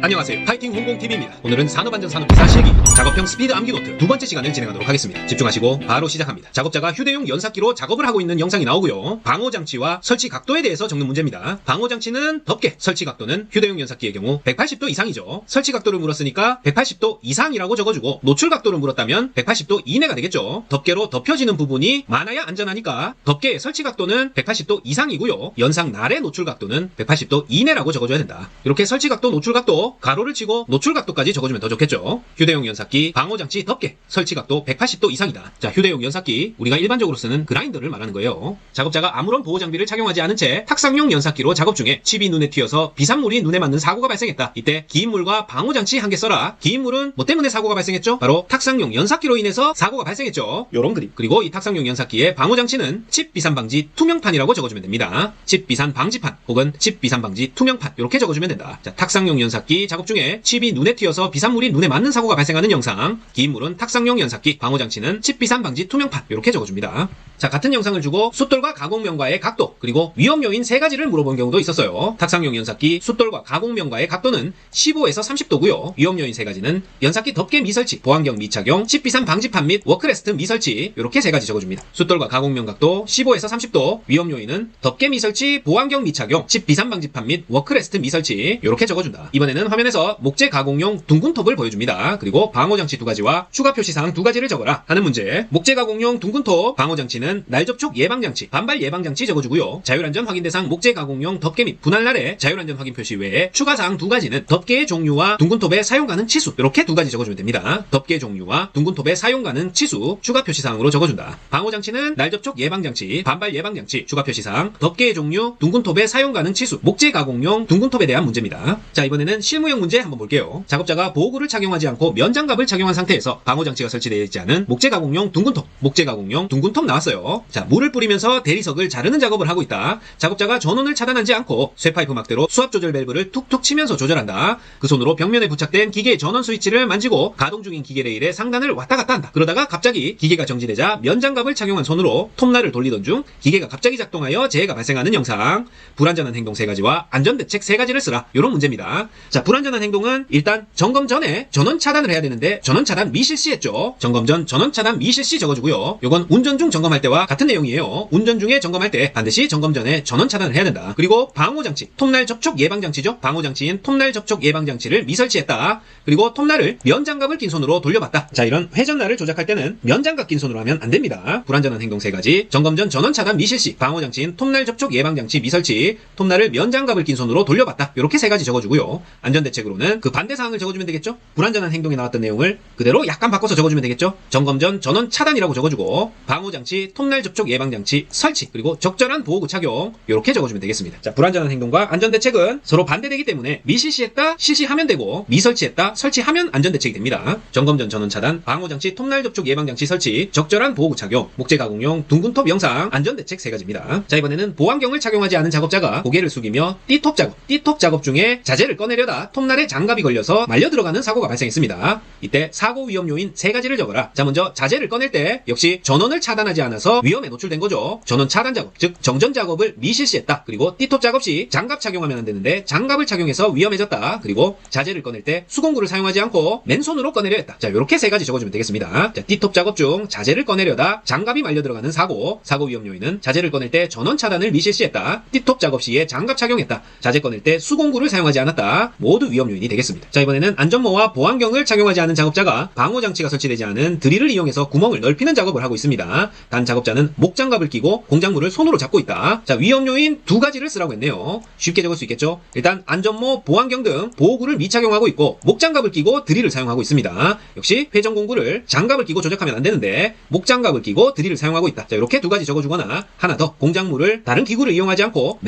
안녕하세요. 파이팅 홍공TV입니다. 오늘은 산업안전산업기사 실기 작업형 스피드 암기노트 두 번째 시간을 진행하도록 하겠습니다. 집중하시고 바로 시작합니다. 작업자가 휴대용 연삭기로 작업을 하고 있는 영상이 나오고요. 방호장치와 설치 각도에 대해서 적는 문제입니다. 방호장치는 덮개, 설치 각도는 휴대용 연삭기의 경우 180도 이상이죠. 설치 각도를 물었으니까 180도 이상이라고 적어주고 노출 각도를 물었다면 180도 이내가 되겠죠. 덮개로 덮여지는 부분이 많아야 안전하니까 덮개의 설치 각도는 180도 이상이고요. 연상 날의 노출 각도는 180도 이내라고 적어줘야 된다. 이렇게 설치 각도, 노출 각도 가로를 치고 노출 각도까지 적어주면 더 좋겠죠. 휴대용 연삭기, 방호장치, 덮개, 설치 각도 180도 이상이다. 자, 휴대용 연삭기, 우리가 일반적으로 쓰는 그라인더를 말하는 거예요. 작업자가 아무런 보호 장비를 착용하지 않은 채 탁상용 연삭기로 작업 중에 칩이 눈에 튀어서 비산물이 눈에 맞는 사고가 발생했다. 이때 기인물과 방호장치 한 개 써라. 기인물은 뭐 때문에 사고가 발생했죠? 바로 탁상용 연삭기로 인해서 사고가 발생했죠. 요런 그림. 그리고 이 탁상용 연삭기의 방호장치는 칩 비산 방지 투명판이라고 적어주면 됩니다. 칩 비산 방지판 혹은 칩 비산 방지 투명판 이렇게 적어주면 된다. 자, 탁상용 연삭기 작업 중에 칩이 눈에 튀어서 비산물이 눈에 맞는 사고가 발생하는 영상, 기인물은 탁상용 연삭기, 방호장치는 칩 비산 방지 투명판 이렇게 적어줍니다. 자, 같은 영상을 주고 숫돌과 가공면과의 각도 그리고 위험 요인 세 가지를 물어본 경우도 있었어요. 탁상용 연삭기 숫돌과 가공면과의 각도는 15에서 30도고요. 위험 요인 세 가지는 연삭기 덮개 미설치, 보안경 미착용, 칩 비산 방지판 및 워크레스트 미설치 이렇게 세 가지 적어줍니다. 숫돌과 가공면 각도 15에서 30도, 위험 요인은 덮개 미설치, 보안경 미착용, 칩 비산 방지판 및 워크레스트 미설치 이렇게 적어준다. 이번에는 화면에서 목재 가공용 둥근 톱을 보여줍니다. 그리고 방호장치 두 가지와 추가 표시사항 두 가지를 적어라 하는 문제. 목재 가공용 둥근 톱, 방호장치는 날 접촉 예방장치, 반발 예방장치 적어주고요. 자율안전 확인 대상 목재 가공용 덮개 및 분할날의 자율안전 확인 표시 외에 추가사항 두 가지는 덮개의 종류와 둥근 톱의 사용 가능 치수 이렇게 두 가지 적어주면 됩니다. 덮개 종류와 둥근 톱의 사용 가능 치수 추가 표시사항으로 적어준다. 방호장치는 날 접촉 예방장치, 반발 예방장치 추가 표시사항, 덮개의 종류, 둥근 톱의 사용 가능 치수, 목재 가공용 둥근 톱에 대한 문제입니다. 자, 이번에는 실무형 문제 한번 볼게요. 작업자가 보호구를 착용하지 않고 면장갑을 착용한 상태에서 방호장치가 설치되어 있지 않은 목재 가공용 둥근톱, 목재 가공용 둥근톱 나왔어요. 자, 물을 뿌리면서 대리석을 자르는 작업을 하고 있다. 작업자가 전원을 차단하지 않고 쇠파이프 막대로 수압 조절 밸브를 툭툭 치면서 조절한다. 그 손으로 벽면에 부착된 기계의 전원 스위치를 만지고 가동 중인 기계 레일의 상단을 왔다 갔다 한다. 그러다가 갑자기 기계가 정지되자 면장갑을 착용한 손으로 톱날을 돌리던 중 기계가 갑자기 작동하여 재해가 발생하는 영상. 불안전한 행동 세 가지와 안전대책 세 가지를 쓰라. 이런 문제입니다. 자, 불안전한 행동은 일단 점검 전에 전원 차단을 해야 되는데 전원 차단 미실시했죠. 점검 전 전원 차단 미실시 적어주고요. 요건 운전 중 점검할 때와 같은 내용이에요. 운전 중에 점검할 때 반드시 점검 전에 전원 차단을 해야 된다. 그리고 방호장치, 톱날 접촉 예방장치죠. 방호장치인 톱날 접촉 예방장치를 미설치했다. 그리고 톱날을 면장갑을 낀 손으로 돌려봤다. 자, 이런 회전날을 조작할 때는 면장갑 낀 손으로 하면 안 됩니다. 불안전한 행동 세 가지, 점검 전 전원 차단 미실시, 방호장치인 톱날 접촉 예방장치 미설치, 톱날을 면장갑을 낀 손으로 돌려봤다. 이렇게 세 가지 적어주고요. 안전대책으로는 그 반대 사항을 적어주면 되겠죠. 불안전한 행동에 나왔던 내용을 그대로 약간 바꿔서 적어주면 되겠죠. 점검 전 전원 차단이라고 적어주고 방호장치, 톱날 접촉 예방장치 설치, 그리고 적절한 보호구 착용 이렇게 적어주면 되겠습니다. 자, 불안전한 행동과 안전대책은 서로 반대되기 때문에 미실시했다 실시하면 되고 미설치했다 설치하면 안전대책이 됩니다. 점검 전 전원 차단, 방호장치, 톱날 접촉 예방장치 설치, 적절한 보호구 착용, 목재 가공용 둥근톱 영상, 안전대책 세 가지입니다. 자, 이번에는 보안경을 착용하지 않은 작업자가 고개를 숙이며 띠톱 작업 중에 자재를 꺼내려다 톱날에 장갑이 걸려서 말려 들어가는 사고가 발생했습니다. 이때 사고 위험 요인 세 가지를 적어라. 자, 먼저 자재를 꺼낼 때 역시 전원을 차단하지 않아서 위험에 노출된 거죠. 전원 차단 작업, 즉 정전 작업을 미실시했다. 그리고 띠톱 작업 시 장갑 착용하면 안 되는데 장갑을 착용해서 위험해졌다. 그리고 자재를 꺼낼 때 수공구를 사용하지 않고 맨손으로 꺼내려 했다. 자, 이렇게 세 가지 적어주면 되겠습니다. 자, 띠톱 작업 중 자재를 꺼내려다 장갑이 말려 들어가는 사고 위험 요인은 자재를 꺼낼 때 전원 차단을 미실시했다. 띠톱 작업 시에 장갑 착용했다. 자재 꺼낼 때 수공구를 사용하지 않았다. 모두 위험 요인이 되겠습니다. 자, 이번에는 안전모와 보안경을 착용하지 않은 작업자가 방호장치가 설치되지 않은 드릴을 이용해서 구멍을 넓히는 작업을 하고 있습니다. 단 작업자는 목장갑을 끼고 공작물을 손으로 잡고 있다. 자, 위험 요인 두 가지를 쓰라고 했네요. 쉽게 적을 수 있겠죠? 일단 안전모, 보안경 등 보호구를 미착용하고 있고 목장갑을 끼고 드릴을 사용하고 있습니다. 역시 회전 공구를 장갑을 끼고 조작하면 안 되는데 목장갑을 끼고 드릴을 사용하고 있다. 자, 이렇게 두 가지 적어주거나 하나 더, 공작물을 다른 기구를 이용하지 않고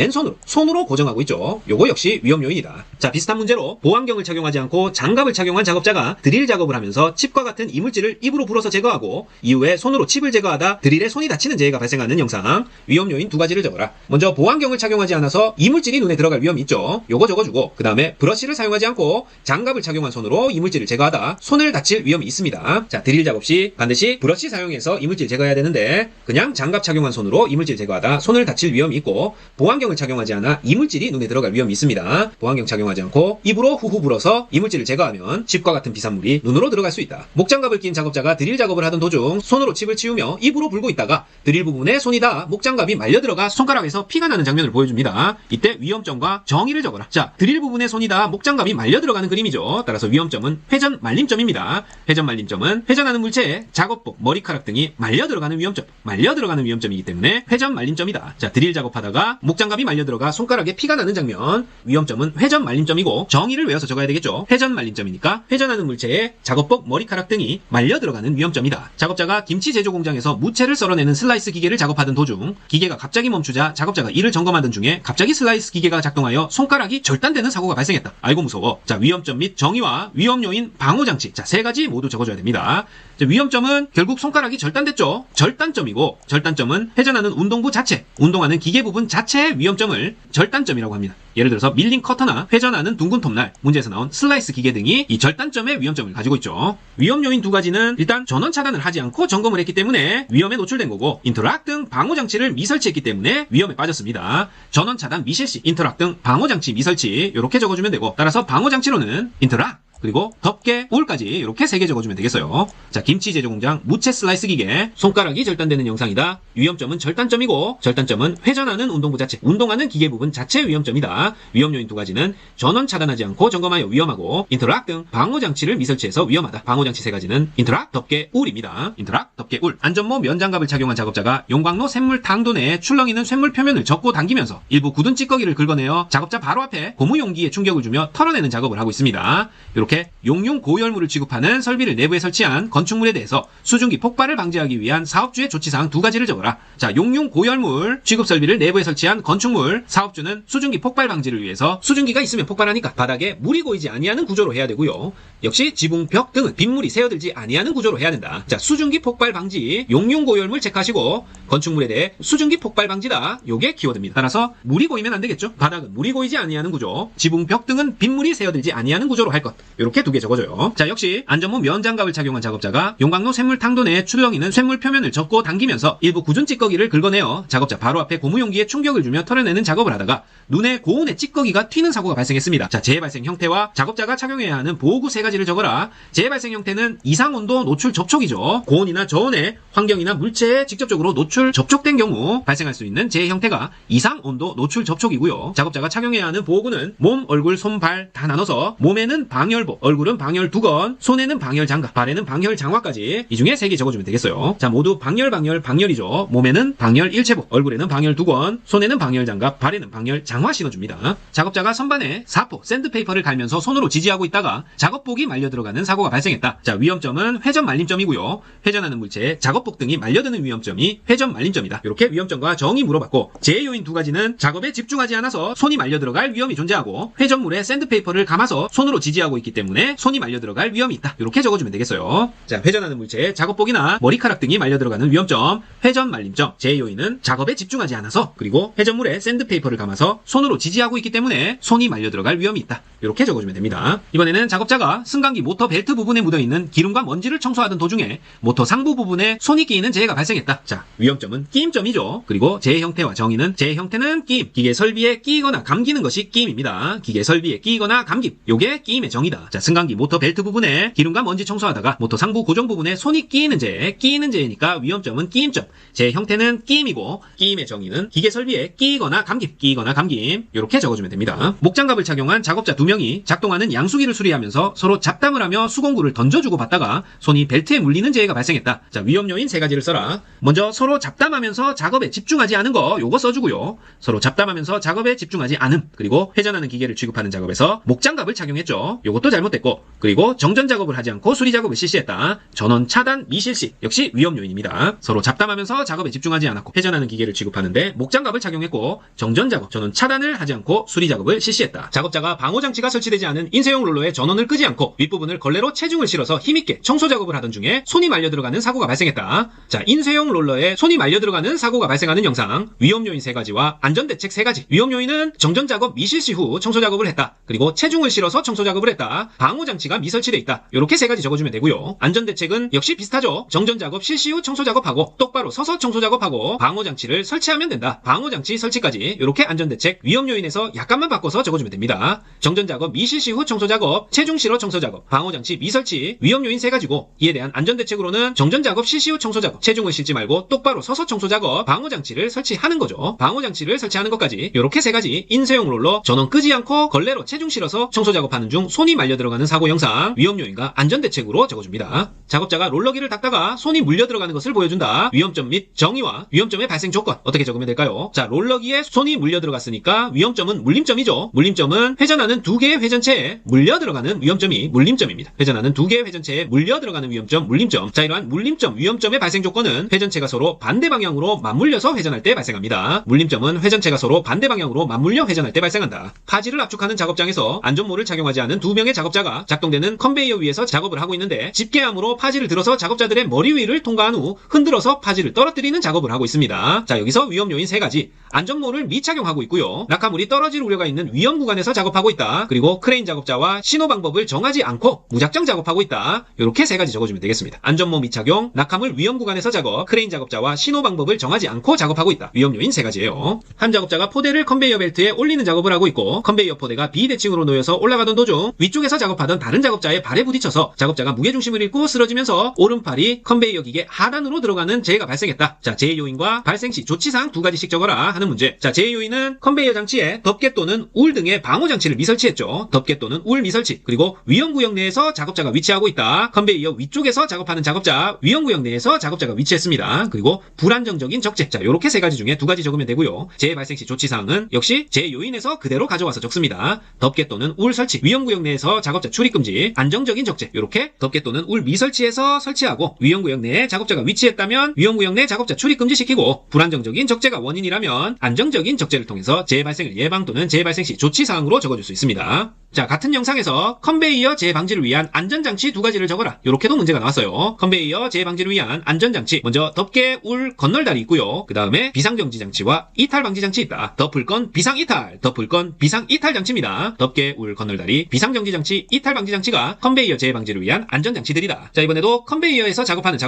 손으로 고정하고 있죠. 요거 역시 위험 요인이다. 자, 비슷한 문제로 보안경을 착용하지 않고 장갑을 착용한 작업자가 드릴 작업을 하면서 칩과 같은 이물질을 입으로 불어서 제거하고 이후에 손으로 칩을 제거하다 드릴에 손이 다치는 재해가 발생하는 영상. 위험 요인 두 가지를 적어라. 먼저 보안경을 착용하지 않아서 이물질이 눈에 들어갈 위험이 있죠. 요거 적어주고 그 다음에 브러쉬를 사용하지 않고 장갑을 착용한 손으로 이물질을 제거하다 손을 다칠 위험이 있습니다. 자, 드릴 작업 시 반드시 브러쉬 사용해서 이물질 제거해야 되는데 그냥 장갑 착용한 손으로 이물질 제거하다 손을 다칠 위험이 있고 보안경을 착용하지 않아 이물질이 눈에 들어갈 위험이 있습니다. 보안경 착용하지 않고 그리고 입으로 후후 불어서 이물질을 제거하면 칩과 같은 비산물이 눈으로 들어갈 수 있다. 목장갑을 낀 작업자가 드릴 작업을 하던 도중 손으로 칩을 치우며 입으로 불고 있다가 드릴 부분에 손이 닿아 목장갑이 말려 들어가 손가락에서 피가 나는 장면을 보여줍니다. 이때 위험점과 정의를 적어라. 자, 드릴 부분에 손이 닿아 목장갑이 말려 들어가는 그림이죠. 따라서 위험점은 회전 말림점입니다. 회전 말림점은 회전하는 물체에 작업복, 머리카락 등이 말려 들어가는 위험점이기 때문에 회전 말림점이다. 자, 드릴 작업하다가 목장갑이 말려 들어가 손가락에 피가 나는 장면, 위험점은 회전 말림점이고 정의를 외워서 적어야 되겠죠. 회전 말림점이니까 회전하는 물체에 작업복, 머리카락 등이 말려 들어가는 위험점이다. 작업자가 김치 제조 공장에서 무채를 썰어내는 슬라이스 기계를 작업하던 도중 기계가 갑자기 멈추자 작업자가 이를 점검하던 중에 갑자기 슬라이스 기계가 작동하여 손가락이 절단되는 사고가 발생했다. 아이고 무서워. 자, 위험점 및 정의와 위험 요인 방호 장치. 자, 세 가지 모두 적어줘야 됩니다. 자, 위험점은 결국 손가락이 절단됐죠. 절단점이고 절단점은 회전하는 운동부 자체, 운동하는 기계 부분 자체의 위험점을 절단점이라고 합니다. 예를 들어서 밀링 커터나 회전하는 둥근 톱날, 문제에서 나온 슬라이스 기계 등이 이 절단점의 위험점을 가지고 있죠. 위험 요인 두 가지는 일단 전원 차단을 하지 않고 점검을 했기 때문에 위험에 노출된 거고, 인터락 등 방호 장치를 미설치했기 때문에 위험에 빠졌습니다. 전원 차단 미실시, 인터락 등 방호 장치 미설치 이렇게 적어주면 되고, 따라서 방호 장치로는 인터락 그리고 덮개, 울까지 이렇게 3개 적어주면 되겠어요. 자, 김치 제조 공장 무채 슬라이스 기계, 손가락이 절단되는 영상이다. 위험점은 절단점이고 절단점은 회전하는 운동부 자체, 운동하는 기계 부분 자체의 위험점이다. 위험 요인 두 가지는 전원 차단하지 않고 점검하여 위험하고, 인터락 등 방호 장치를 미설치해서 위험하다. 방호 장치 3가지는 인터락, 덮개, 울입니다. 인터락, 덮개, 울. 안전모 면장갑을 착용한 작업자가 용광로 쇳물 당도 내에 출렁이는 쇳물 표면을 젓고 당기면서 일부 굳은 찌꺼기를 긁어내어 작업자 바로 앞에 고무 용기에 충격을 주며 털어내는 작업을 하고 있습니다. 이렇게 용융 고열물을 취급하는 설비를 내부에 설치한 건축물에 대해서 수증기 폭발을 방지하기 위한 사업주의 조치사항 2가지를 적어라. 자, 용융 고열물 취급 설비를 내부에 설치한 건축물, 사업주는 수증기 폭발 방지를 위해서 수증기가 있으면 폭발하니까 바닥에 물이 고이지 아니하는 구조로 해야 되고요. 역시 지붕, 벽 등은 빗물이 새어들지 아니하는 구조로 해야 된다. 자, 수증기 폭발 방지, 용융 고열물 체크하시고 건축물에 대해 수증기 폭발 방지다. 요게 키워드입니다. 따라서 물이 고이면 안 되겠죠. 바닥은 물이 고이지 아니하는 구조, 지붕, 벽 등은 빗물이 새어들지 아니하는 구조로 할 것. 이렇게 2개 적어줘요. 자, 역시 안전모 면장갑을 착용한 작업자가 용광로 쇳물 당도 내에 출렁이는 쇳물 표면을 젓고 당기면서 일부 굳은 찌꺼기를 긁어내어 작업자 바로 앞에 고무용기에 충격을 주며 털어내는 작업을 하다가 눈에 고온에 찌꺼기가 튀는 사고가 발생했습니다. 자, 재해 발생 형태와 작업자가 착용해야 하는 보호구 3가지를 적어라. 재해 발생 형태는 이상온도 노출 접촉이죠. 고온이나 저온에 환경이나 물체에 직접적으로 노출 접촉된 경우 발생할 수 있는 재해 형태가 이상온도 노출 접촉이고요. 작업자가 착용해야 하는 보호구는 몸, 얼굴, 손, 발 다 나눠서 몸에는 방열복, 얼굴은 방열 두건, 손에는 방열 장갑, 발에는 방열 장화까지 이 중에 3개 적어주면 되겠어요. 자, 모두 방열이죠. 몸에는 방열 일체복, 얼굴에는 방열 두건, 손에는 방열 장갑, 발에는 방열 장화 신어줍니다. 작업자가 선반에 사포, 샌드페이퍼를 갈면서 손으로 지지하고 있다가 작업복이 말려 들어가는 사고가 발생했다. 자, 위험점은 회전 말림점이고요. 회전하는 물체에 작업복 등이 말려드는 위험점이 회전 말림점이다. 이렇게 위험점과 정의 물어봤고, 재해 요인 2가지는 작업에 집중하지 않아서 손이 말려 들어갈 위험이 존재하고, 회전물에 샌드페이퍼를 감아서 손으로 지지하고 있기 때문에 손이 말려 들어갈 위험이 있다. 이렇게 적어주면 되겠어요. 자, 회전하는 물체에 작업복이나 머리카락 등이 말려 들어가는 위험점, 회전 말림점. 재해 요인은 작업에 집중하지 않아서, 그리고 회전물에 샌드페이퍼를 감아서 손으로 지지하고 있기 때문에 손이 말려 들어갈 위험이 있다. 이렇게 적어주면 됩니다. 이번에는 작업자가 승강기 모터 벨트 부분에 묻어있는 기름과 먼지를 청소하던 도중에 모터 상부 부분에 손이 끼이는 재해가 발생했다. 자, 위험점은 끼임점이죠. 그리고 재해 형태와 정의는, 재해 형태는 끼임, 기계 설비에 끼이거나 감기는 것이 끼임입니다. 기계 설비에 끼이거나 감김, 요게 끼임의 정의다. 자, 승강기 모터 벨트 부분에 기름과 먼지 청소하다가 모터 상부 고정 부분에 손이 끼이는 재해, 끼이는 재해니까 위험점은 끼임점, 재해 형태는 끼임이고 끼임의 정의는 기계 설비에 끼이거나 감김, 끼이거나 감김, 이렇게 적어주면 됩니다. 목장갑을 착용한 작업자 2명이 작동하는 양수기를 수리하면서 서로 잡담을 하며 수공구를 던져주고 받다가 손이 벨트에 물리는 재해가 발생했다. 자, 위험 요인 3가지를 써라. 먼저 서로 잡담하면서 작업에 집중하지 않은 거, 요거 써주고요. 서로 잡담하면서 작업에 집중하지 않음, 그리고 회전하는 기계를 취급하는 작업에서 목장갑을 착용했죠. 요것도 잘못됐고, 그리고 정전 작업을 하지 않고 수리 작업을 실시했다. 전원 차단 미실시, 역시 위험 요인입니다. 서로 잡담하면서 작업에 집중하지 않았고 회전하는 기계를 취급하는데 목장갑을 착용했고, 정전 작업, 전원 차단을 하지 않고 수리 작업을 실시했다. 작업자가 방호 장치가 설치되지 않은 인쇄용 롤러에 전원을 끄지 않고 윗부분을 걸레로 체중을 실어서 힘있게 청소 작업을 하던 중에 손이 말려 들어가는 사고가 발생했다. 자, 인쇄용 롤러에 손이 말려 들어가는 사고가 발생하는 영상, 위험 요인 3가지와 안전대책 3가지. 위험 요인은 정전 작업 미실시 후 청소 작업을 했다. 그리고 체중을 실어서 청소 작업을 했다. 있다. 방호장치가 미설치돼 있다. 이렇게 세 가지 적어주면 되고요. 안전대책은 역시 비슷하죠. 정전작업 실시 후 청소작업하고 똑바로 서서 청소작업하고 방호장치를 설치하면 된다. 방호장치 설치까지 이렇게 안전대책 위험 요인에서 약간만 바꿔서 적어주면 됩니다. 정전작업 미실시 후 청소작업, 체중 실어 청소작업, 방호장치 미설치, 위험 요인 세 가지고 이에 대한 안전대책으로는 정전작업 실시 후 청소작업, 체중을 실지 말고 똑바로 서서 청소작업, 방호장치를 설치하는 거죠. 방호장치를 설치하는 것까지 이렇게 세 가지 인쇄용 롤러, 전원 끄지 않고 걸레로 체중 실어서 청소작업하는 중 손이 말려 들어가는 사고 영상, 위험 요인과 안전대책으로 적어줍니다. 작업자가 롤러기를 닦다가 손이 물려 들어가는 것을 보여준다. 위험점 및 정의와 위험점의 발생 조건 어떻게 적으면 될까요? 자, 롤러기에 손이 물려 들어갔으니까 위험점은 물림점이죠. 물림점은 회전하는 두 개의 회전체에 물려 들어가는 위험점이 물림점입니다. 회전하는 두 개의 회전체에 물려 들어가는 위험점, 물림점. 자, 이러한 물림점, 위험점의 발생 조건은 회전체가 서로 반대 방향으로 맞물려서 회전할 때 발생합니다. 물림점은 회전체가 서로 반대 방향으로 맞물려 회전할 때 발생한다. 파지를 압축하는 작업장에서 안전모를 착용하지 않은 두 명의 작업자가 작동되는 컨베이어 위에서 작업을 하고 있는데 집게함으로 파지를 들어서 작업자들의 머리 위를 통과한 후 흔들어서 파지를 떨어뜨리는 작업을 하고 있습니다. 자, 여기서 위험 요인 세 가지. 안전모를 미착용하고 있고요. 낙하물이 떨어질 우려가 있는 위험 구간에서 작업하고 있다. 그리고 크레인 작업자와 신호 방법을 정하지 않고 무작정 작업하고 있다. 이렇게 세 가지 적어주면 되겠습니다. 안전모 미착용, 낙하물 위험 구간에서 작업, 크레인 작업자와 신호 방법을 정하지 않고 작업하고 있다. 위험 요인 세 가지예요. 한 작업자가 포대를 컨베이어 벨트에 올리는 작업을 하고 있고 컨베이어 포대가 비대칭으로 놓여서 올라가던 도중 위쪽에서 작업하던 다른 작업자의 발에 부딪혀서 작업자가 무게중심을 잃고 쓰러지면서 오른팔이 컨베이어 기계 하단으로 들어가는 재해가 발생했다. 자, 재해 요인과 발생 시 조치사항 두 가지씩 적어라 하는 문제. 자, 재해 요인은 컨베이어 장치에 덮개 또는 울 등의 방호 장치를 미설치했죠. 덮개 또는 울 미설치. 그리고 위험구역 내에서 작업자가 위치하고 있다. 컨베이어 위쪽에서 작업하는 작업자, 위험구역 내에서 작업자가 위치했습니다. 그리고 불안정적인 적재. 자, 요렇게 세 가지 중에 두 가지 적으면 되고요. 재해 발생 시 조치사항은 역시 재해 요인에서 그대로 가져와서 적습니다. 덮개 또는 울 설치, 위험구역 내에서 작업자 출입금지, 안정적인 적재. 요렇게 덮개 또는 울 미설치해서 설치하고 위험구역 내에 작업자가 위치했다면 위험구역 내 작업자 출입금지 시키고 불안정적인 적재가 원인이라면 안정적인 적재를 통해서 재해 발생을 예방 또는 재해 발생 시 조치사항으로 적어줄 수 있습니다. 자, 같은 영상에서 컨베이어 재해 방지를 위한 안전장치 두 가지를 적어라. 요렇게도 문제가 나왔어요. 컨베이어 재해 방지를 위한 안전장치. 먼저 덮개, 울, 건널다리 있고요. 그 다음에 비상정지 장치와 이탈 방지 장치 있다. 덮을 건 비상 이탈, 덮을 건 비상 이탈 장치입니다. 덮개, 울, 건널다리, 비상정지 장치, 이탈 방지 장치가 컨베이어 재해 방지를 위한 안전장치들이다. 자, 이번에도 컨베이어에서 작업하는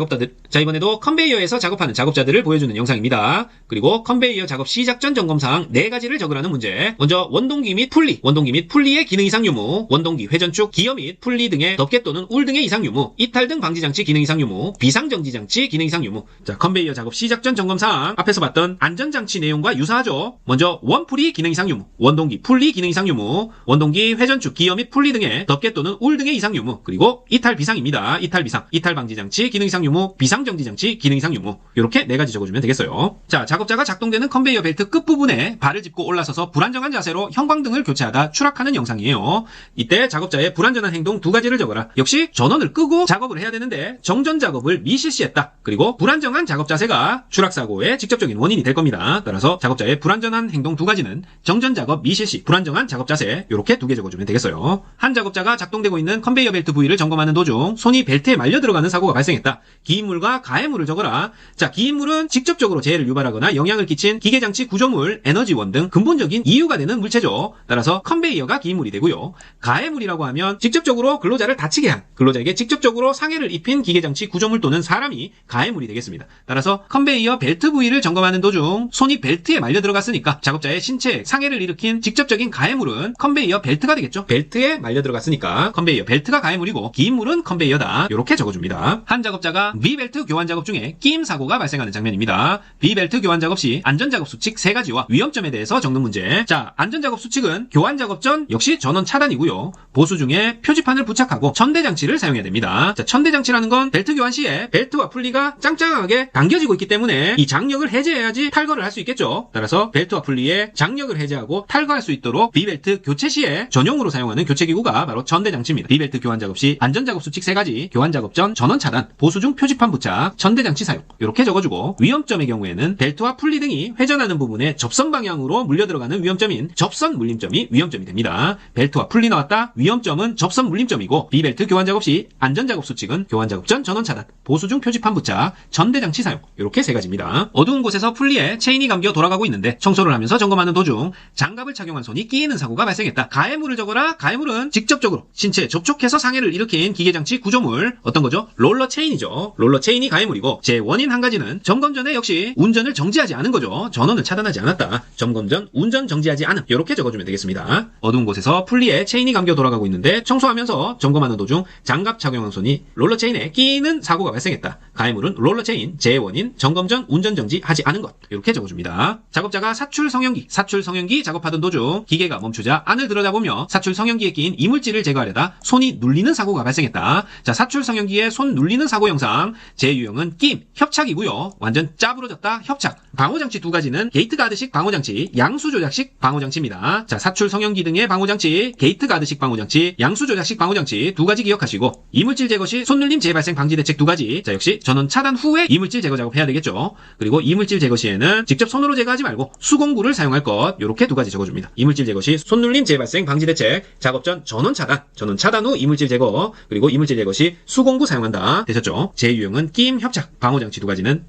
작업자들을 보여주는 영상입니다. 그리고 컨베이어 작업 시작 전 점검사항 네 가지를 적으라는 문제. 먼저 원동기 및 풀리의 기능 이상 유무, 원동기, 회전축, 기어 및 풀리 등의 덮개 또는 울 등의 이상 유무, 이탈 등 방지 장치 기능 이상 유무, 비상정지 장치 기능 이상 유무. 자, 컨베이어 작업 시작 전 점검사항 앞에서 봤던 안전장치 내용과 유사하죠. 먼저 원풀이 기능 이상 유무, 원동기, 풀리 기능 이상 유무, 원동기, 회전축, 기어 및 풀리 등의 덮개 또는 울 등의 이상 유무, 그리고 이탈 비상입니다. 이탈 비상, 이탈 방지 장치 기능 이상 유무, 비상정지 장치 기능 이상 유무. 이렇게 네 가지 적어주면 되겠어요. 자, 작업자가 작동되는 컨베이어 벨트 끝부분에 발을 짚고 올라서서 불안정한 자세로 형광등을 교체하다 추락하는 영상이에요. 이때 작업자의 불안전한 행동 두 가지를 적어라. 역시 전원을 끄고 작업을 해야 되는데 정전 작업을 미실시했다. 그리고 불안정한 작업 자세가 추락사고의 직접적인 원인이 될 겁니다. 따라서 작업자의 불안전한 행동 두 가지는 정전 작업 미실시, 불안정한 작업 자세 이렇게 두 개 적어주면 되겠어요. 한 작업자가 작동되고 있는 컨베이어 벨트 부위를 점검하는 도중 손이 벨트에 말려 들어가는 사고가 발생했다. 기인물과 가해물을 적어라. 자, 기인물은 직접적으로 재해를 유발하거나 영향을 끼친 기계장치 구조물, 에너지원 등 근본적인 이유가 되는 물체죠. 따라서 컨베이어가 기인물이 되고요. 가해물이라고 하면 직접적으로 근로자를 다치게 한, 근로자에게 직접적으로 상해를 입힌 기계장치 구조물 또는 사람이 가해물이 되겠습니다. 따라서 컨베이어 벨트 부위를 점검하는 도중 손이 벨트에 말려 들어갔으니까 작업자의 신체에 상해를 일으킨 직접적인 가해물은 컨베이어 벨트가 되겠죠. 벨트에 말려 들어갔으니까 컨베이어 벨트가 가해물이고 기인물은 컨베이어다. 이렇게 적어줍니다. 한 작업자가 B벨트 교환 작업 중에 끼임 사고가 발생하는 장면입니다. B벨트 교환 작업 시 안전작업 수칙 세 가지와 위험점에 대해서 적는 문제. 자, 안전작업 수칙은 교환 작업 전 역시 전원 차단이고요. 보수 중에 표지판을 부착하고 천대장치를 사용해야 됩니다. 자, 천대장치라는 건 벨트 교환 시에 벨트와 풀리가 짱짱하게 당겨지고 있기 때문에 이 장력을 해제해야지 탈거를 할 수 있겠죠. 따라서 벨트와 풀리의 장력을 해제하고 탈거할 수 있도록 B벨트 교체 시에 전용으로 사용하는 교체기구가 바로 천대장치입니다. B벨트 교환 작업 시 안전작업 수칙 세 가지, 교환 작업 전 전원 차단, 보수 중 표지판 부착, 천대장치 사용 이렇게 적어주고 위험점의 경우에는 벨트와 풀리 등이 회전하는 부분에 접선 방향으로 물려 들어가는 위험점인 접선 물림점이 위험점이 됩니다. 벨트 벨트와 풀리 나왔다. 위험점은 접선 물림점이고 B벨트 교환 작업 시 안전작업 수칙은 교환 작업 전 전원 차단, 보수 중 표지판 부착, 전대장치 사용 이렇게 세 가지입니다. 어두운 곳에서 풀리에 체인이 감겨 돌아가고 있는데 청소를 하면서 점검하는 도중 장갑을 착용한 손이 끼이는 사고가 발생했다. 가해물을 적어라. 가해물은 직접적으로 신체에 접촉해서 상해를 일으킨 기계장치 구조물 어떤 거죠? 롤러 체인이죠. 롤러 체인이 가해물이고 제 원인 한 가지는 점검 전에 역시 운전을 정지하지 않은 거죠. 전원을 차단하지 않았다. 점검 전 운전 정지하지 않음 이렇게 적어주면 되겠습니다. 어두운 곳에서 풀리에 체인이 감겨 돌아가고 있는데 청소하면서 점검하는 도중 장갑 착용한 손이 롤러 체인에 끼이는 사고가 발생했다. 가해물은 롤러 체인, 제 원인, 점검 전 운전 정지하지 않은 것 이렇게 적어줍니다. 작업자가 사출 성형기 작업하던 도중 기계가 멈추자 안을 들여다보며 사출 성형기에 끼인 이물질을 제거하려다 손이 눌리는 사고가 발생했다. 자, 사출 성형기에 손 눌리는 사고 영상 제 유형은 끼임, 협착이고요. 완전 짜부러졌다, 협착. 방호장치 두 가지는 게이트 가드식 방호장치, 양수 조작식 방호장치입니다. 자, 사출 성형기 등의 방호장치, 게이트 가드식 방호장치, 양수 조작식 방호장치 두 가지 기억하시고 이물질 제거 시 손눌림 재발생 방지 대책 두 가지. 자, 역시 전원 차단 후에 이물질 제거 작업해야 되겠죠. 그리고 이물질 제거 시에는 직접 손으로 제거하지 말고 수공구를 사용할 것 이렇게 두 가지 적어줍니다. 이물질 제거 시 손눌림 재발생 방지 대책, 작업 전 전원 차단 후 이물질 제거, 그리고 이물질 제거 시 수공구 사용한다. 되셨죠? 제 유형은 끼임, 협착, 방호장치 두 가지는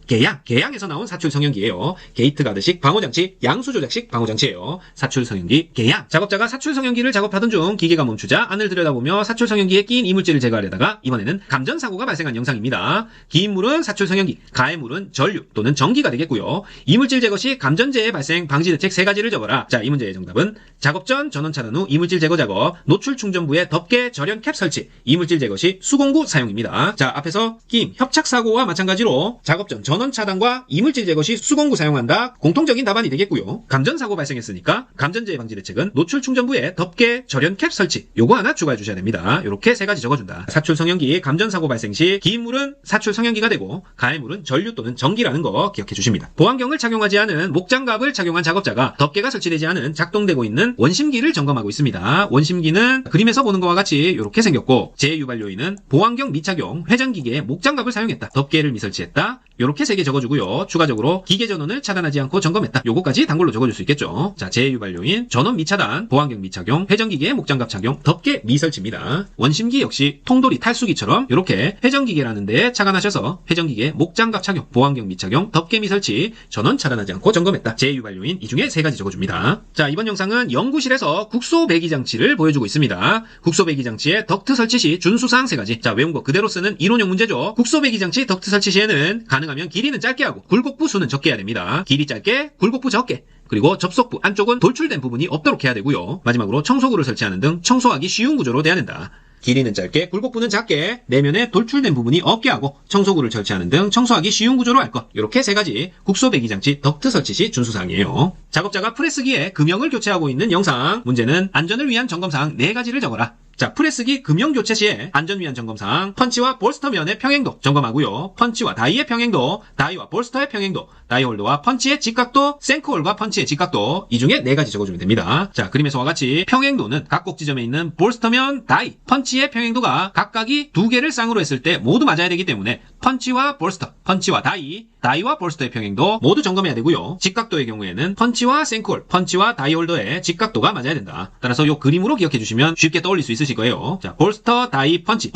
개양에서 나온 사출 성형기예요. 게이트 가드식 방호장치, 양수 조작식 방호장치예요. 사출 성형기, 개양. 작업자가 사출 성형기를 작업하던 중 기계가 멈추자 안을 들여다보며 사출 성형기에 끼인 이물질을 제거하려다가 이번에는 감전 사고가 발생한 영상입니다. 긴 물은 사출 성형기, 가해물은 전류 또는 전기가 되겠고요. 이물질 제거 시 감전재해 발생 방지 대책 세 가지를 적어라. 자, 이 문제의 정답은 작업 전 전원 차단 후 이물질 제거 작업, 노출 충전부에 덮개 절연 캡 설치, 이물질 제거 시 수공구 사용입니다. 자, 앞에서 끼임, 협착 사고와 마찬가지로 작업 전 전원 차단과 이물질 제거 시 수공구 사용한다. 공통적인 답안이 되겠고요. 감전 사고 발생했으니까 감전재해 방지 대책은 노출 충전부에 덮개 절연 캡 설치 요거 하나 추가해 주셔야 됩니다. 이렇게 세 가지 적어준다. 사출 성형기 감전 사고 발생 시 긴 물은 사출 성형기가 되고 가해물은 전류 또는 전기라는 거 기억해 주십니다. 보안경을 착용하지 않은 목장갑을 착용한 작업자가 덮개가 설치되지 않은 작동되고 있는 원심기를 점검하고 있습니다. 원심기는 그림에서 보는 것과 같이 이렇게 생겼고 제휴발 요인은 보안경 미착용, 회전기계에 목장갑을 사용했다. 덮개를 미설치했다. 이렇게 세 개 적어주고요. 추가적으로 기계 전원을 차단하지 않고 점검했다. 요거까지 단골로 적어줄 수 있겠죠. 자, 제휴발 요인, 전원 미차단, 보안경 미착용, 회전기계에 목장갑 착용, 덮개 미설치입니다. 원심기 역시 통돌이 탈수기처럼 이렇게 회전기계라는 데에 착안하셔서 회전기계에 목장갑 착용, 보안경 미착용, 덮개 미설치, 전원 차단하지 않고 점검했다. 제휴발 요인 이 중에 세 가지 적어줍니다. 자, 이번 영상은 연구실에서 국소 배기 장치를 보여주고 있습니다. 국소 배기 장치의 덕트 설치 시 준수사항 세 가지. 자, 외운 거 그대로 쓰는 이론형 문제죠. 국소 배기 장치 덕트 설치 시에는 가능하면 길이는 짧게 하고 굴곡부 수는 적게 해야 됩니다. 길이 짧게, 굴곡부 적게. 그리고 접속부 안쪽은 돌출된 부분이 없도록 해야 되고요. 마지막으로 청소구를 설치하는 등 청소하기 쉬운 구조로 돼야 된다. 길이는 짧게, 굴곡부는 작게, 내면에 돌출된 부분이 없게 하고 청소구를 설치하는 등 청소하기 쉬운 구조로 할 것. 이렇게 세 가지 국소 배기 장치 덕트 설치 시 준수사항이에요. 작업자가 프레스기에 금형을 교체하고 있는 영상. 문제는 안전을 위한 점검사항 4가지를 적어라. 자, 프레스기 금형 교체 시에 안전 위한 점검사항 펀치와 볼스터면의 평행도 점검하고요. 펀치와 다이의 평행도, 다이와 볼스터의 평행도, 다이홀더와 펀치의 직각도, 생크홀과 펀치의 직각도 이 중에 4가지 적어주면 됩니다. 자, 그림에서와 같이 평행도는 각 꼭지점에 있는 볼스터면, 다이, 펀치의 평행도가 각각이 2개를 쌍으로 했을 때 모두 맞아야 되기 때문에 펀치와 볼스터, 펀치와 다이, 다이와 볼스터의 평행도 모두 점검해야 되고요. 직각도의 경우에는 펀치와 생크홀, 펀치와 다이홀더의 직각도가 맞아야 된다. 따라서 이 그림으로 기억해 주시면 쉽게 떠올릴 수 있으실 거예요. 자, 볼스터, 다이, 펀치,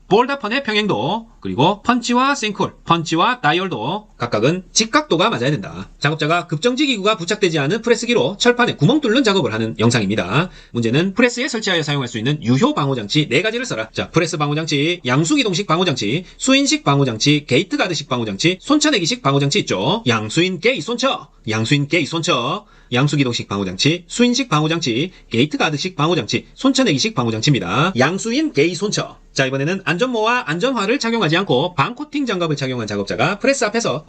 볼다펀의 평행도, 그리고 펀치와 생크홀, 펀치와 다이홀더 각각은 직각도가 맞아야 된다. 작업자가 급정지 기구가 부착되지 않은 프레스기로 철판에 구멍 뚫는 작업을 하는 영상입니다. 문제는 프레스에 설치하여 사용할 수 있는 유효 방호장치 4가지를 써라. 자, 프레스 방호장치, 양수기동식 방호장치, 수인식 방호장치, 게이트 가드식 방호장치, 손차내기식 방호장치 있죠. 양수인 게이 손쳐, 양수기동식 방호장치, 수인식 방호장치, 게이트 가드식 방호장치, 손차내기식 방호장치입니다. 양수인 게이 손쳐. 자, 이번에는 안전모와 안전화를 착용하지 않고 방코팅 장갑을 착용한 작업자가 프레스 앞에서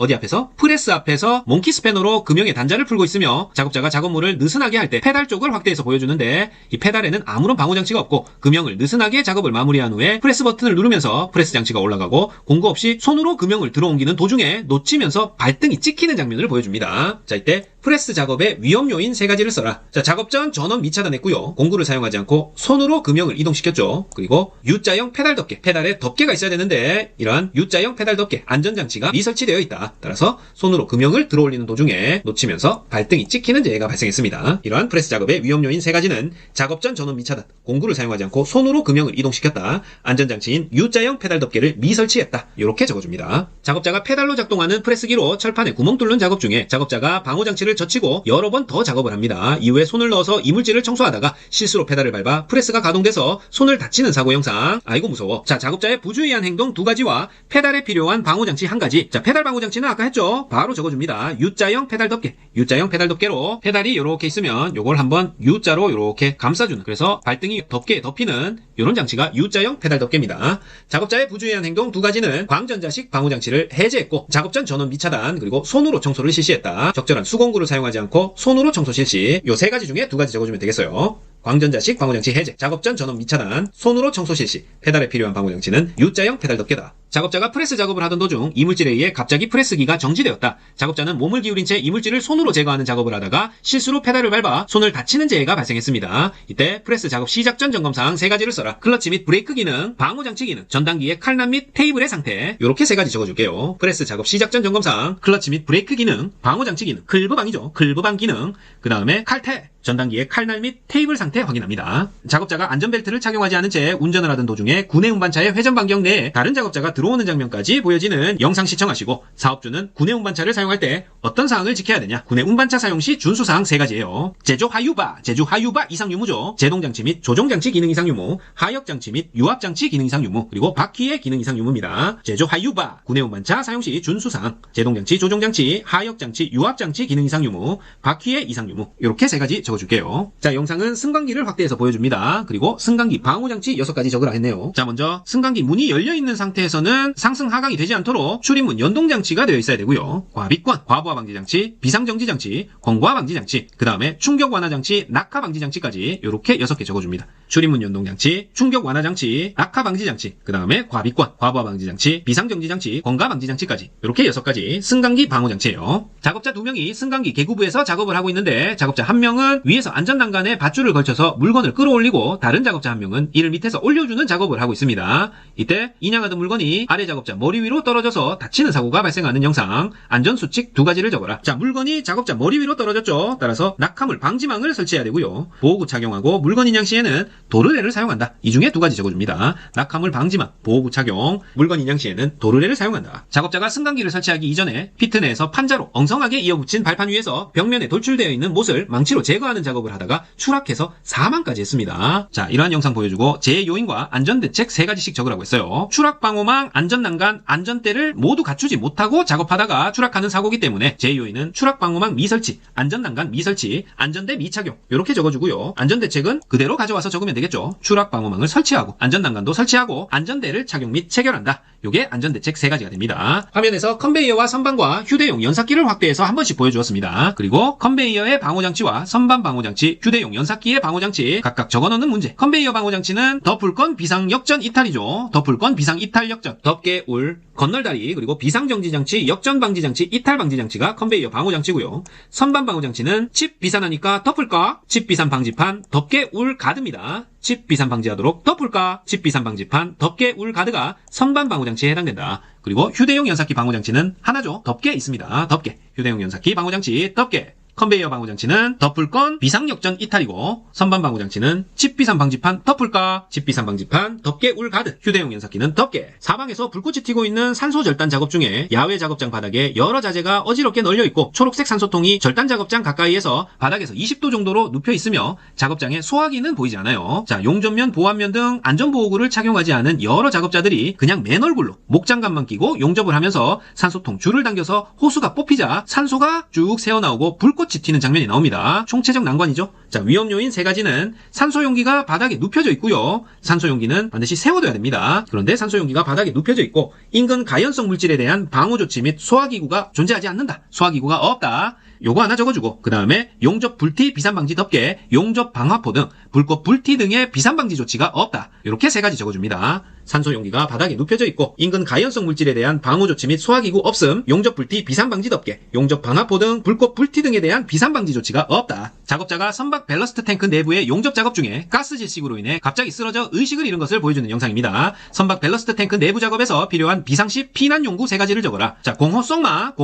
프레스 앞에서 몽키 스패너로 금형의 단자를 풀고 있으며 작업자가 작업물을 느슨하게 할 때 페달 쪽을 확대해서 보여주는데 이 페달에는 아무런 방호장치가 없고 금형을 느슨하게 작업을 마무리한 후에 프레스 버튼을 누르면서 프레스 장치가 올라가고 공구 없이 손으로 금형을 들어옮기는 도중에 놓치면서 발등이 찍히는 장면을 보여줍니다. 자, 이때 프레스 작업의 위험 요인 3가지를 써라. 자, 작업 전 전원 미차단했고요. 공구를 사용하지 않고 손으로 금형을 이동시켰죠. 그리고 U자형 페달 덮개, 페달에 덮개가 있어야 되는데 이러한 U자형 페달 덮개 안전장치가 미설치되어 있다. 따라서 손으로 금형을 들어올리는 도중에 놓치면서 발등이 찍히는 재해가 발생했습니다. 이러한 프레스 작업의 위험 요인 3가지는 작업 전 전원 미차단, 공구를 사용하지 않고 손으로 금형을 이동시켰다, 안전장치인 U자형 페달 덮개를 미설치했다. 이렇게 적어줍니다. 작업자가 페달로 작동하는 프레스기로 철판에 구멍 뚫는 작업 중에 작업자가 방호장치를 젖히고 여러 번 더 작업을 합니다. 이후에 손을 넣어서 이물질을 청소하다가 실수로 페달을 밟아 프레스가 가동돼서 손을 다치는 사고 영상. 아이고 무서워. 자, 작업자의 부주의한 행동 2가지와 페달에 필요한 방호장치 1가지. 자, 페달 방호장치는 아까 했죠? 바로 적어줍니다. U자형 페달 덮개. U자형 페달 덮개로 페달이 이렇게 있으면 요걸 한번 U자로 이렇게 감싸주는, 그래서 발등이 덮개에 덮이는 이런 장치가 U자형 페달 덮개입니다. 작업자의 부주의한 행동 2가지는 광전자식 방호장치를 해제했고 작업 전 전원 미차단 그리고 손으로 청소를 실시했다. 적절한 수공구를 사용하지 않고 손으로 청소 실시. 요 3가지 중에 2가지 적어주면 되겠어요. 광전자식 방호장치 해제, 작업 전 전원 미차단, 손으로 청소 실시, 페달에 필요한 방호장치는 U자형 페달 덮개다. 작업자가 프레스 작업을 하던 도중 이물질에 의해 갑자기 프레스기가 정지되었다. 작업자는 몸을 기울인 채 이물질을 손으로 제거하는 작업을 하다가 실수로 페달을 밟아 손을 다치는 재해가 발생했습니다. 이때 프레스 작업 시작 전 점검사항 3가지를 써라. 클러치 및 브레이크 기능, 방호장치 기능, 전단기의 칼날 및 테이블의 상태. 요렇게 3가지 적어줄게요. 프레스 작업 시작 전 점검사항, 클러치 및 브레이크 기능, 방호장치 기능, 클브방이죠. 클브방 기능, 그 다음에 칼퇴, 전단기의 칼날 및 테이블 상태 확인합니다. 작업자가 안전벨트를 착용하지 않은 채 운전을 하던 도중에 구내 운반차의 회전 반경 내에 다른 작업자가 들어오는 장면까지 보여지는 영상 시청하시고, 사업주는 구내 운반차를 사용할 때 어떤 사항을 지켜야 되냐. 구내 운반차 사용 시 준수사항 3가지예요. 제조 하유바 이상 유무죠. 제동장치 및 조종장치 기능 이상 유무, 하역장치 및 유압장치 기능 이상 유무, 그리고 바퀴의 기능 이상 유무입니다. 제조 하유바 구내 운반차 사용 시 준수사항, 제동장치, 조종장치, 하역장치, 유압장치 기능 이상 유무, 바퀴의 이상 유무. 이렇게 3가지 적어줄게요. 자, 영상은 승강기를 확대해서 보여줍니다. 그리고 승강기 방호장치 6가지 적으라 했네요. 자, 먼저 승강기 문이 열려있는 상태에서는 상승 하강이 되지 않도록 출입문 연동장치가 되어 있어야 되고요. 과비권, 과부하 방지장치, 비상정지장치, 공부하 방지장치, 그 다음에 충격 완화장치, 낙하 방지장치까지 이렇게 6개 적어줍니다. 출입문 연동장치, 충격 완화장치, 낙하 방지장치, 그 다음에 과비권, 과부하 방지장치, 비상정지장치, 공가 방지장치까지 이렇게 6가지 승강기 방호장치예요. 작업자 2명이 승강기 계구부에서 작업을 하고 있는데 작업자 1명은 위에서 안전난간에 밧줄을 걸쳐서 물건을 끌어올리고 다른 작업자 1명은 이를 밑에서 올려주는 작업을 하고 있습니다. 이때 인양하던 물건이 아래 작업자 머리 위로 떨어져서 다치는 사고가 발생하는 영상. 안전수칙 2가지를 적어라. 자, 물건이 작업자 머리 위로 떨어졌죠. 따라서 낙하물 방지망을 설치해야 되고요. 보호구 착용하고 물건 인양 시에는 도르래를 사용한다. 이 중에 2가지 적어줍니다. 낙하물 방지망, 보호구 착용, 물건 인양 시에는 도르래를 사용한다. 작업자가 승강기를 설치하기 이전에 피트 내에서 판자로 엉성하게 이어붙인 발판 위에서 벽면에 돌출되어 있는 못을 망치로 제거하는 작업을 하다가 추락해서 사망까지 했습니다. 자, 이러한 영상 보여주고 재해 요인과 안전대책 3가지씩 적으라고 했어요. 추락방호망, 안전난간, 안전대를 모두 갖추지 못하고 작업하다가 추락하는 사고이기 때문에 재해 요인은 추락방호망 미설치, 안전난간 미설치, 안전대 미착용 이렇게 적어주고요. 안전대책은 그대로 가져와서 적으면 되겠죠. 추락방호망을 설치하고 안전난간도 설치하고 안전대를 착용 및 체결한다. 요게 안전대책 3가지가 됩니다. 화면에서 컨베이어와 선반과 휴대용 연삭기를 확대해서 한 번씩 보여주었습니다. 그리고 컨베이어의 방호장치와 선반 방호장치, 휴대용 연삭기의 방호장치 각각 적어놓는 문제. 컨베이어 방호장치는 덮을건 비상 역전 이탈이죠. 덮을건 비상 이탈 역전, 덮개, 울, 건널다리, 그리고 비상정지장치, 역전 방지장치, 이탈 방지장치가 컨베이어 방호장치고요. 선반 방호장치는 칩 비산하니까 덮을까? 칩 비산 방지판, 덮개, 울, 가드입니다. 칩 비산 방지하도록 덮을까? 칩 비산 방지판, 덮개, 울, 가드가 선반 방호장치에 해당된다. 그리고 휴대용 연삭기 방호장치는 하나죠. 덮개 있습니다. 덮개. 휴대용 연삭기 방호장치, 덮개. 컨베이어 방호장치는 덮을건 비상역전 이탈이고, 선반 방호장치는 칩비산 방지판 덮을까? 칩비산 방지판, 덮개, 울, 가드. 휴대용 연삭기는 덮개. 사방에서 불꽃이 튀고 있는 산소 절단 작업 중에 야외 작업장 바닥에 여러 자재가 어지럽게 널려 있고 초록색 산소통이 절단 작업장 가까이에서 바닥에서 20도 정도로 눕혀 있으며 작업장에 소화기는 보이지 않아요. 자, 용접면, 보완면 등 안전보호구를 착용하지 않은 여러 작업자들이 그냥 맨 얼굴로 목장갑만 끼고 용접을 하면서 산소통 줄을 당겨서 호수가 뽑히자 산소가 쭉 새어나오고 불꽃 튀는 장면이 나옵니다. 총체적 난관이죠. 자, 위험 요인 3가지는 산소용기가 바닥에 눕혀져 있고요. 산소용기는 반드시 세워둬야 됩니다. 그런데 산소용기가 바닥에 눕혀져 있고 인근 가연성 물질에 대한 방호 조치 및 소화기구가 존재하지 않는다. 소화기구가 없다. 요거 하나 적어주고, 그 다음에 용접 불티 비산방지 덮개, 용접 방화포 등 불꽃 불티 등의 비산방지 조치가 없다. 이렇게 3가지 적어줍니다. 산소 용기가 바닥에 눕혀져 있고 인근 가연성 물질에 대한 방호 조치 및 소화기구 없음, 용접 불티 비산 방지 덮개, 용접 방화포 등 불꽃 불티 등에 대한 비산 방지 조치가 없다. 작업자가 선박 밸러스트 탱크 내부의 용접 작업 중에 가스 질식으로 인해 갑자기 쓰러져 의식을 잃은 것을 보여주는 영상입니다. 선박 밸러스트 탱크 내부 작업에서 필요한 비상시 피난 용구 3가지를 적어라. 자, 공호 쏙마,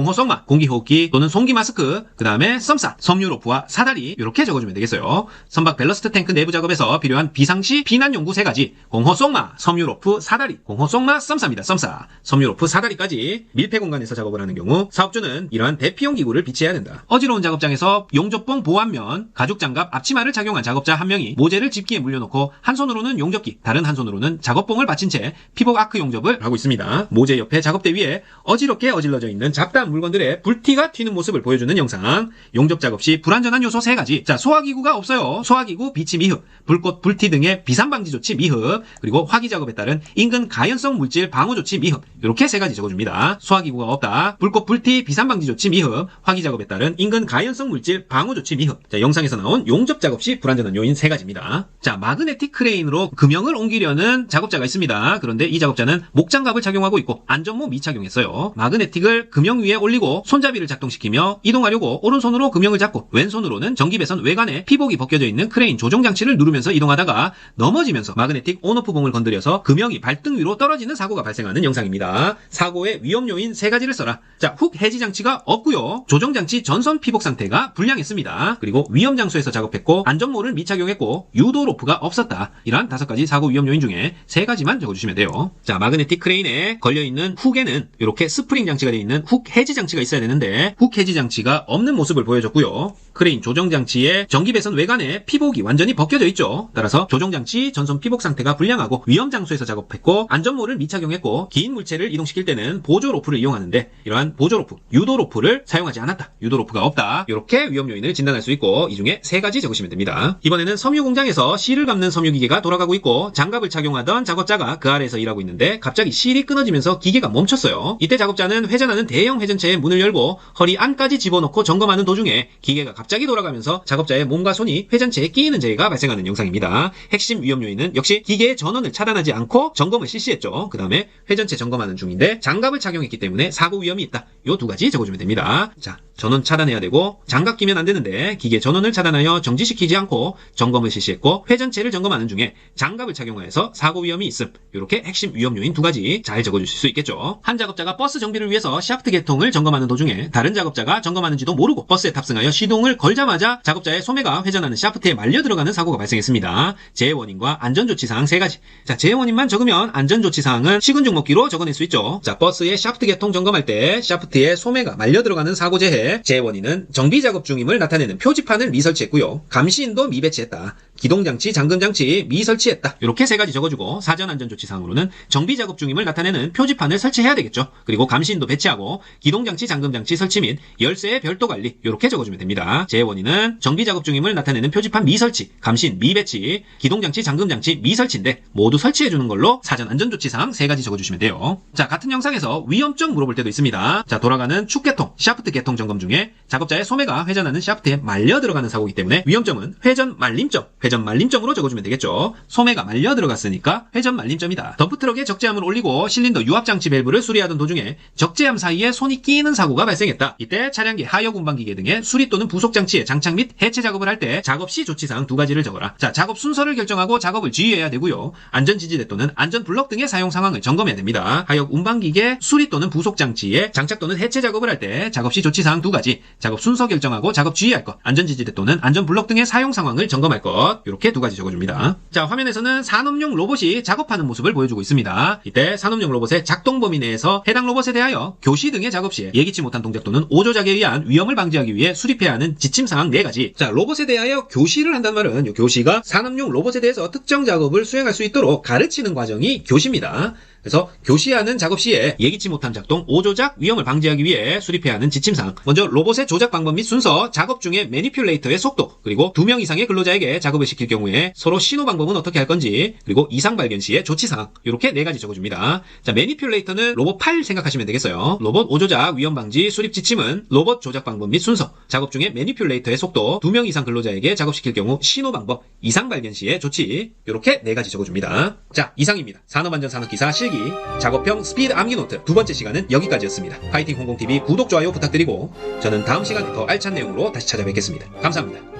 공기호흡기 또는 송기 마스크, 그 다음에 썸사, 섬유 로프와 사다리 이렇게 적어주면 되겠어요. 선박 밸러스트 탱크 내부 작업에서 필요한 비상시 피난 용구 3가지, 공호 쏙마, 섬유 로프, 사다리, 공호 쏙마, 썸사입니다. 썸사, 섬유 로프, 사다리까지 밀폐 공간에서 작업을 하는 경우 사업주는 이러한 대피용 기구를 비치해야 된다. 어지러운 작업장에서 용접봉 보안면, 가죽 장갑, 앞치마를 착용한 작업자 한 명이 모재를 집기에 물려놓고 한 손으로는 용접기, 다른 한 손으로는 작업봉을 받친 채 피복 아크 용접을 하고 있습니다. 모재 옆에 작업대 위에 어지럽게 어질러져 있는 잡다한 물건들의 불티가 튀는 모습을 보여주는 영상. 용접 작업 시 불안전한 요소 3가지. 자, 소화기구가 없어요. 소화기구 비치 미흡, 불꽃 불티 등의 비산 방지 조치 미흡, 그리고 화기 작업에 따른 인근 가연성 물질 방호 조치 미흡. 이렇게 3가지 적어줍니다. 소화기구가 없다, 불꽃 불티 비산 방지 조치 미흡, 화기 작업에 따른 인근 가연성 물질 방호 조치 미흡. 자, 영상에서 나온 용접 작업 시 불안전한 요인 3가지입니다. 자, 마그네틱 크레인으로 금형을 옮기려는 작업자가 있습니다. 그런데 이 작업자는 목장갑을 착용하고 있고 안전모 미착용했어요. 마그네틱을 금형 위에 올리고 손잡이를 작동시키며 이동하려고 오른손으로 금형을 잡고 왼손으로는 전기배선 외관에 피복이 벗겨져 있는 크레인 조종 장치를 누르면서 이동하다가 넘어지면서 마그네틱 온오프 봉을 건드려서 금형이 발등 위로 떨어지는 사고가 발생하는 영상입니다. 사고의 위험 요인 3가지를 써라. 자, 훅 해지 장치가 없고요. 조종 장치 전선 피복 상태가 불량했습니다. 그리고 위험 장소에서 작업했고 안전모를 미착용했고 유도 로프가 없었다. 이러한 5가지 사고 위험 요인 중에 3가지만 적어주시면 돼요. 자, 마그네틱 크레인에 걸려있는 훅에는 이렇게 스프링 장치가 되어 있는 훅 해지 장치가 있어야 되는데 훅 해지 장치가 없는 모습을 보여줬고요. 크레인 조종 장치의 전기배선 외관에 피복이 완전히 벗겨져 있죠. 따라서 조종 장치 전선 피복 상태가 불량하고 위험 장소에서 작업했고 안전모를 미착용했고 긴 물체를 이동시킬 때는 보조 로프를 이용하는데 이러한 보조 로프, 유도 로프를 사용하지 않았다. 유도 로프가 없다. 이렇게 위험 요인을 진단할 수 있고 이 중에 3가지 적으시면 됩니다. 이번에는 섬유 공장에서 실을 감는 섬유 기계가 돌아가고 있고 장갑을 착용하던 작업자가 그 아래에서 일하고 있는데 갑자기 실이 끊어지면서 기계가 멈췄어요. 이때 작업자는 회전하는 대형 회전체의 문을 열고 허리 안까지 집어넣고 점검하는 도중에 기계가 갑자기 돌아가면서 작업자의 몸과 손이 회전체에 끼이는 재해가 발생하는 영상입니다. 핵심 위험 요인은 역시 기계의 전원을 차단하지 않고 점검을 실시했죠. 그 다음에 회전체 점검하는 중인데 장갑을 착용했기 때문에 사고 위험이 있다. 요 2가지 적어주면 됩니다. 자, 전원 차단해야 되고 장갑 끼면 안 되는데 기계 전원을 차단하여 정지시키지 않고 점검을 실시했고 회전체를 점검하는 중에 장갑을 착용하여서 사고 위험이 있음. 이렇게 핵심 위험 요인 2가지 잘 적어주실 수 있겠죠. 한 작업자가 버스 정비를 위해서 샤프트 개통을 점검하는 도중에 다른 작업자가 점검하는지도 모르고 버스에 탑승하여 시동을 걸자마자 작업자의 소매가 회전하는 샤프트에 말려 들어가는 사고가 발생했습니다. 재해 원인과 안전조치사항 3가지. 자, 재해 원인만 적으면 안전조치사항은 식은죽 먹기로 적어낼 수 있죠. 자, 버스의 샤프트 개통 점검할 때 샤프트에 소매가 말려 들어가는 사고 재해 원인은 정비 작업 중임을 나타내는 표지판을 미설치했고요. 감시인도 미배치했다. 기동장치, 잠금장치 미설치했다. 이렇게 3가지 적어주고 사전안전조치사항으로는 정비 작업 중임을 나타내는 표지판을 설치해야 되겠죠. 그리고 감시인도 배치하고 기동장치, 잠금장치 설치 및 열쇠의 별도 관리 이렇게 적어주면 됩니다. 재해 원인은 정비 작업 중임을 나타내는 표지판 미설치, 감시인 미배치, 기동장치, 잠금장치 미설치인데 모두 설치해주는 걸로 사전안전조치사항 3가지 적어주시면 돼요. 자, 같은 영상에서 위험점 물어볼 때도 있습니다. 자, 돌아가는 축개통, 샤프트 개통 점검 중에 작업자의 소매가 회전하는 샤프트에 말려 들어가는 사고이기 때문에 위험점은 회전 말림점으로 적어주면 되겠죠. 소매가 말려 들어갔으니까 회전 말림점이다. 덤프트럭에 적재함을 올리고 실린더 유압장치 밸브를 수리하던 도중에 적재함 사이에 손이 끼이는 사고가 발생했다. 이때 차량기 하역 운반기계 등의 수리 또는 부속장치의 장착 및 해체 작업을 할 때 작업 시 조치사항 2가지를 적어라. 자, 작업 순서를 결정하고 작업을 지휘해야 되고요. 안전지지대 또는 안전블럭 등의 사용 상황을 점검해야 됩니다. 하역 운반기계 수리 또는 부속장치의 장착 또는 해체 작업을 할 때 작업 시 조치사항 2가지, 작업 순서 결정하고 작업 지휘할 것, 안전지지대 또는 안전블럭 등의 사용 상황을 점검할 것, 이렇게 2가지 적어줍니다. 자, 화면에서는 산업용 로봇이 작업하는 모습을 보여주고 있습니다. 이때 산업용 로봇의 작동 범위 내에서 해당 로봇에 대하여 교시 등의 작업 시에 예기치 못한 동작 또는 오조작에 의한 위험을 방지하기 위해 수립해야 하는 지침사항 4가지. 자, 로봇에 대하여 교시를 한다는 말은 이 교시가 산업용 로봇에 대해서 특정 작업을 수행할 수 있도록 가르치는 과정이 교시입니다. 그래서 교시하는 작업 시에 예기치 못한 작동, 오조작 위험을 방지하기 위해 수립해야 하는 지침사항. 먼저 로봇의 조작 방법 및 순서, 작업 중에 매니퓰레이터의 속도, 그리고 2명 이상의 근로자에게 작업을 시킬 경우에 서로 신호 방법은 어떻게 할 건지, 그리고 이상 발견 시의 조치사항. 이렇게 4가지 적어줍니다. 자, 매니퓰레이터는 로봇 8 생각하시면 되겠어요. 로봇 오조작 위험 방지 수립 지침은 로봇 조작 방법 및 순서, 작업 중에 매니퓰레이터의 속도, 2명 이상 근로자에게 작업시킬 경우 신호 방법, 이상 발견 시의 조치. 이렇게 4가지 적어줍니다. 자, 이상입니다. 산업안전산업기사 실기 작업형 스피드 암기노트 2번째 시간은 여기까지였습니다. 파이팅 홍공TV 구독, 좋아요 부탁드리고 저는 다음 시간에 더 알찬 내용으로 다시 찾아뵙겠습니다. 감사합니다.